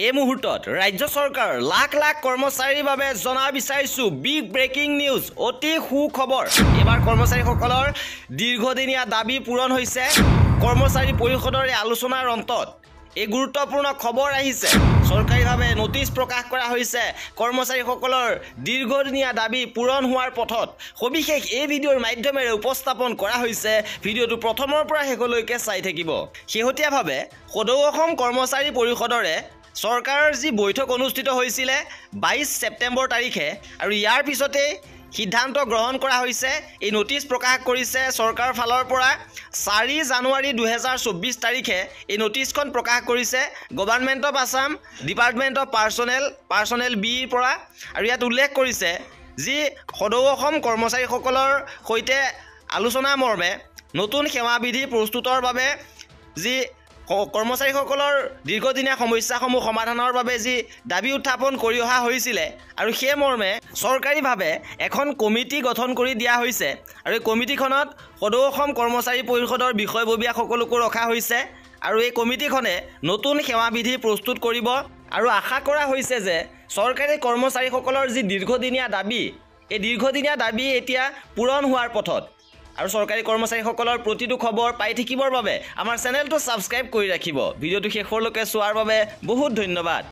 এই মুহূৰ্তত ৰাজ্য চৰকাৰ লাখ লাখ কৰ্মচাৰীৰ বাবে জনা বিচাৰিছো বিগ ব্ৰেকিং নিউজ অতি সুখবৰ। এবাৰ কৰ্মচাৰীসকলৰ দীৰ্ঘদিনীয়া দাবী পূৰণ হৈছে। কৰ্মচাৰী পৰিষদৰ আলোচনাৰ অন্তত এই গুৰুত্বপূৰ্ণ খবৰ আহিছে। চৰকাৰীভাৱে নটিচ প্ৰকাশ কৰা হৈছে। কৰ্মচাৰীসকলৰ দীৰ্ঘদিনীয়া দাবী পূৰণ হোৱাৰ পথত সবিশেষ এই ভিডিঅ'ৰ মাধ্যমেৰে উপস্থাপন কৰা হৈছে। ভিডিঅ'টো প্ৰথমৰ পৰা শেষলৈকে চাই থাকিব। শেহতীয়াভাৱে সদৌ অসম কৰ্মচাৰী পৰিষদৰে চৰকাৰৰ যি বৈঠক অনুষ্ঠিত হৈছিলে 22 ছেপ্টেম্বৰ তাৰিখে আৰু ইয়াৰ পিছতে সিদ্ধান্ত গ্ৰহণ কৰা হৈছে। এই নটিচ প্ৰকাশ কৰিছে চৰকাৰৰ ফালৰ পৰা 4 জানুৱাৰী 2024 তাৰিখে এই নটিচখন প্ৰকাশ কৰিছে government of Assam department of personal বিৰ পৰা। আৰু ইয়াত উল্লেখ কৰিছে যি সদৌ অসম কৰ্মচাৰীসকলৰ সৈতে আলোচনা মৰ্মে নতুন সেৱাবিধি প্ৰস্তুতৰ বাবে যি কৰ্মচাৰীসকলৰ দীৰ্ঘদিনীয়া সমস্যাসমূহ সমাধানৰ বাবে যি দাবী উত্থাপন কৰি অহা হৈছিলে আৰু সেই মৰ্মে চৰকাৰীভাৱে এখন কমিটি গঠন কৰি দিয়া হৈছে। আৰু এই কমিটিখনত সদৌ অসম কৰ্মচাৰী পৰিষদৰ বিষয়ববীয়াসকলকো ৰখা হৈছে। আৰু এই কমিটিখনে নতুন সেৱাবিধি প্ৰস্তুত কৰিব আৰু আশা কৰা হৈছে যে চৰকাৰী কৰ্মচাৰীসকলৰ যি দীৰ্ঘদিনীয়া দাবী এই দীৰ্ঘদিনীয়া দাবী এতিয়া পূৰণ হোৱাৰ পথত। আৰু চৰকাৰী কৰ্মচাৰীসকলৰ প্ৰতিটো খবৰ পাই থাকিবৰ বাবে আমাৰ চেনেলটো ছাবস্ক্ৰাইব কৰি ৰাখিব। ভিডিঅ'টো শেষলৈকে চোৱাৰ বাবে বহুত ধন্যবাদ।